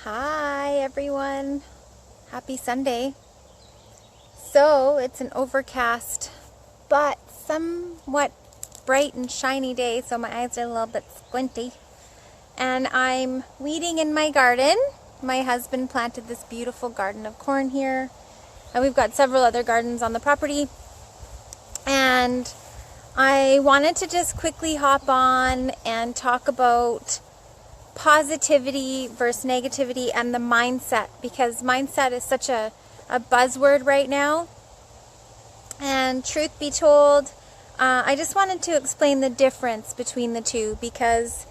Hi everyone, happy Sunday. So it's an overcast but somewhat bright and shiny day, so my eyes are a little bit squinty, and I'm weeding in my garden. My husband planted this beautiful garden of corn here, and we've got several other gardens on the property, and I wanted to just quickly hop on and talk about positivity versus negativity and the mindset, because mindset is such a buzzword right now. And truth be told, I just wanted to explain the difference between the two, because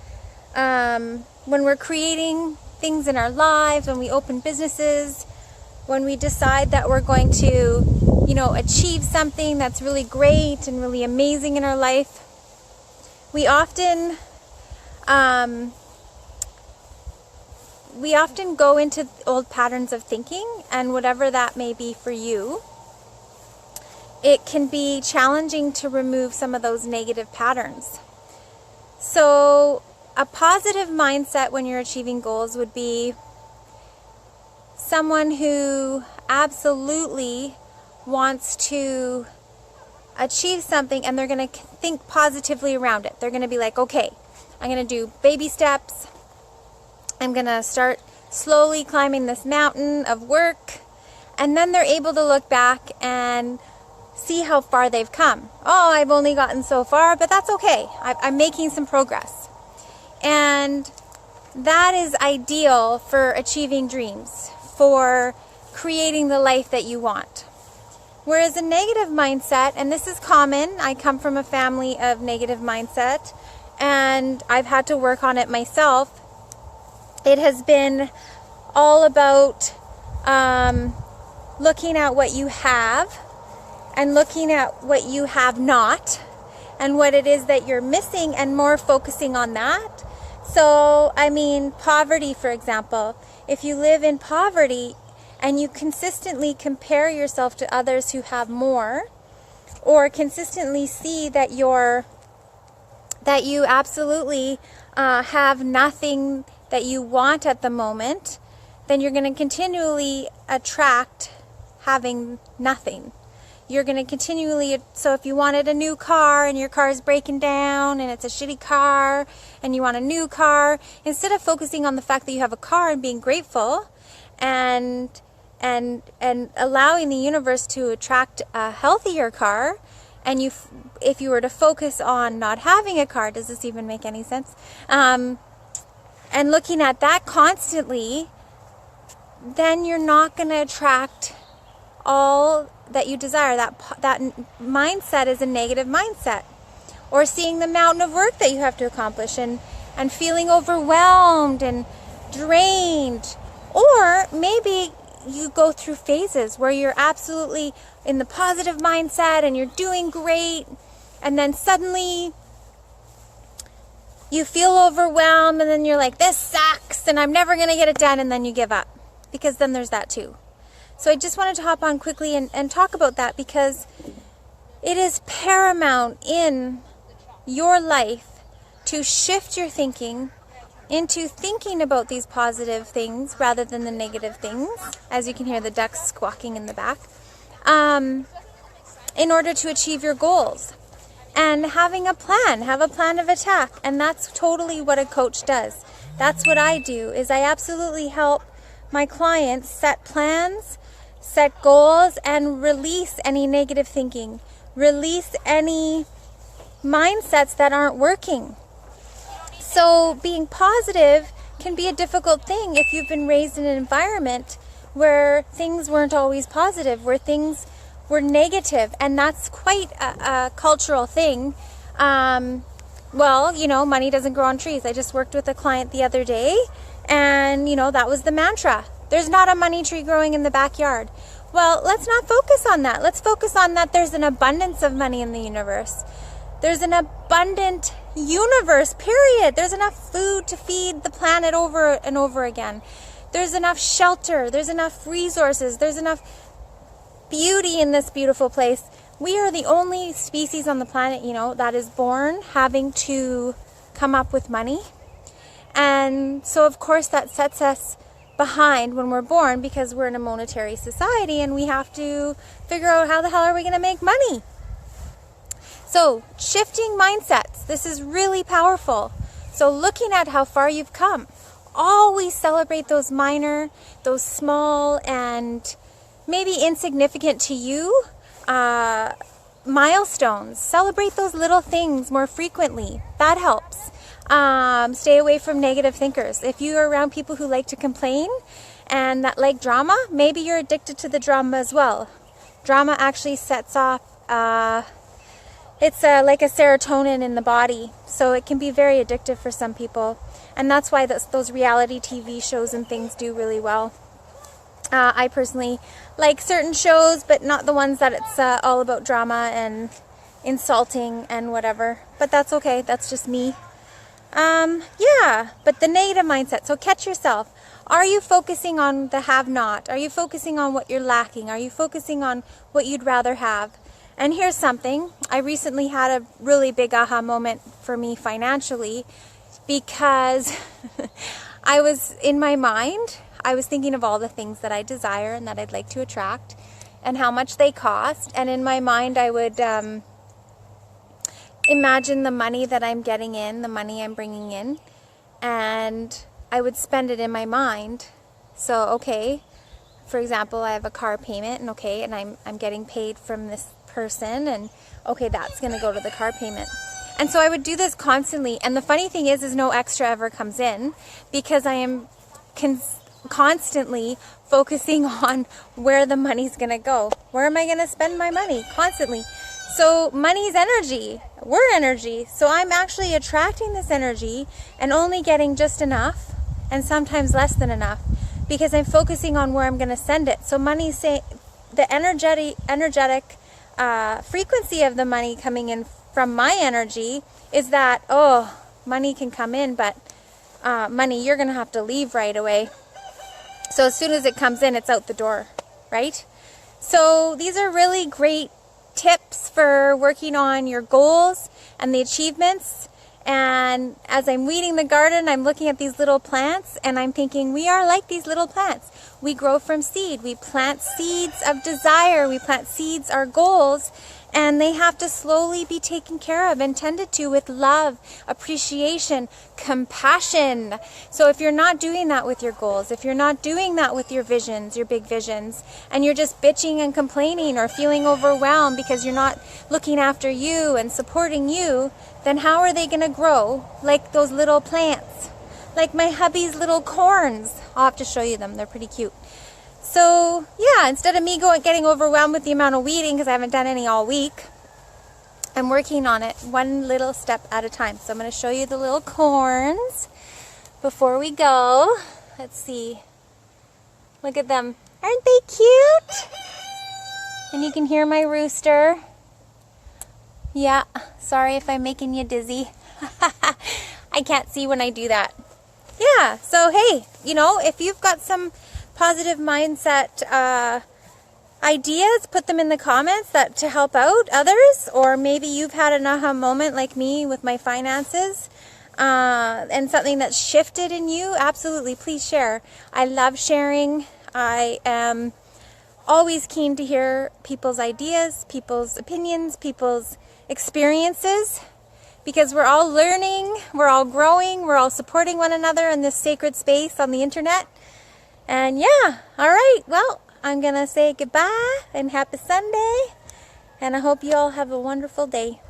when we're creating things in our lives, when we open businesses, when we decide that we're going to, achieve something that's really great and really amazing in our life, we often go into old patterns of thinking, and whatever that may be for you, it can be challenging to remove some of those negative patterns. So a positive mindset when you're achieving goals would be someone who absolutely wants to achieve something, and they're going to think positively around it. They're going to be like, okay, I'm going to do baby steps. I'm going to start slowly climbing this mountain of work, and then they're able to look back and see how far they've come. Oh, I've only gotten so far, but that's okay. I'm making some progress. And that is ideal for achieving dreams, for creating the life that you want. Whereas a negative mindset, and this is common, I come from a family of negative mindset, and I've had to work on it myself. It has been all about looking at what you have and looking at what you have not and what it is that you're missing, and more focusing on that. So, poverty, for example. If you live in poverty and you consistently compare yourself to others who have more, or consistently see that you absolutely have nothing that you want at the moment, then you're going to continually attract having nothing. You're going to continually, so if you wanted a new car and your car is breaking down and it's a shitty car and you want a new car, instead of focusing on the fact that you have a car and being grateful and allowing the universe to attract a healthier car, and if you were to focus on not having a car, does this even make any sense? And looking at that constantly, then you're not going to attract all that you desire. That mindset is a negative mindset. Or seeing the mountain of work that you have to accomplish and feeling overwhelmed and drained. Or maybe you go through phases where you're absolutely in the positive mindset and you're doing great, and then suddenly you feel overwhelmed, and then you're like, this sucks and I'm never going to get it done, and then you give up, because then there's that too. So I just wanted to hop on quickly and talk about that, because it is paramount in your life to shift your thinking into thinking about these positive things rather than the negative things, as you can hear the ducks squawking in the back, in order to achieve your goals. And having have a plan of attack. And that's totally what a coach does. That's what I do, is I absolutely help my clients set plans, set goals, and release any negative thinking. Release any mindsets that aren't working. So being positive can be a difficult thing if you've been raised in an environment where things weren't always positive, where things were negative, and that's quite a cultural thing. Money doesn't grow on trees. I just worked with a client the other day, and that was the mantra. There's not a money tree growing in the backyard. Well, let's not focus on that. Let's focus on that there's an abundance of money in the universe. There's an abundant universe, period. There's enough food to feed the planet over and over again. There's enough shelter. There's enough resources. There's enough beauty in this beautiful place. We are the only species on the planet, that is born having to come up with money. And so, of course, that sets us behind when we're born because we're in a monetary society and we have to figure out how the hell are we going to make money. So shifting mindsets, this is really powerful. So looking at how far you've come, always celebrate those minor, those small and maybe insignificant to you milestones. Celebrate those little things more frequently. That helps. Stay away from negative thinkers. If you are around people who like to complain and that like drama, maybe you're addicted to the drama as well. Drama actually sets off, it's like a serotonin in the body, so it can be very addictive for some people. And that's why those reality TV shows and things do really well. I personally like certain shows, but not the ones that it's all about drama and insulting and whatever. But that's okay. That's just me. Yeah, but the negative mindset. So catch yourself. Are you focusing on the have-not? Are you focusing on what you're lacking? Are you focusing on what you'd rather have? And here's something. I recently had a really big aha moment for me financially because I was in my mind, I was thinking of all the things that I desire and that I'd like to attract and how much they cost. And in my mind, I would imagine the money that I'm getting in, the money I'm bringing in, and I would spend it in my mind. So, okay, for example, I have a car payment, and okay, and I'm getting paid from this person, and okay, that's going to go to the car payment. And so I would do this constantly. And the funny thing is no extra ever comes in because I am constantly focusing on where the money's going to go. Where am I going to spend my money? Constantly. So money's energy. We're energy. So I'm actually attracting this energy and only getting just enough and sometimes less than enough because I'm focusing on where I'm going to send it. So money's saying the energetic frequency of the money coming in from my energy is that, oh, money can come in, but money, you're going to have to leave right away. So as soon as it comes in, it's out the door, right? So these are really great tips for working on your goals and the achievements. And as I'm weeding the garden, I'm looking at these little plants and I'm thinking, we are like these little plants. We grow from seed. We plant seeds of desire. We plant seeds, our goals, and they have to slowly be taken care of and tended to with love, appreciation, compassion. So if you're not doing that with your goals, if you're not doing that with your visions, your big visions, and you're just bitching and complaining or feeling overwhelmed because you're not looking after you and supporting you, then how are they going to grow like those little plants? Like my hubby's little corns. I'll have to show you them. They're pretty cute. So, yeah, instead of me getting overwhelmed with the amount of weeding because I haven't done any all week, I'm working on it one little step at a time. So I'm going to show you the little corns before we go. Let's see. Look at them. Aren't they cute? And you can hear my rooster. Yeah, sorry if I'm making you dizzy. I can't see when I do that. Yeah, so hey, if you've got some positive mindset ideas, put them in the comments to help out others, or maybe you've had an aha moment like me with my finances and something that's shifted in you. Absolutely, please share. I love sharing. I am always keen to hear people's ideas, people's opinions, people's experiences, because we're all learning, we're all growing, we're all supporting one another in this sacred space on the internet. And yeah, all right, well, I'm going to say goodbye and happy Sunday, and I hope you all have a wonderful day.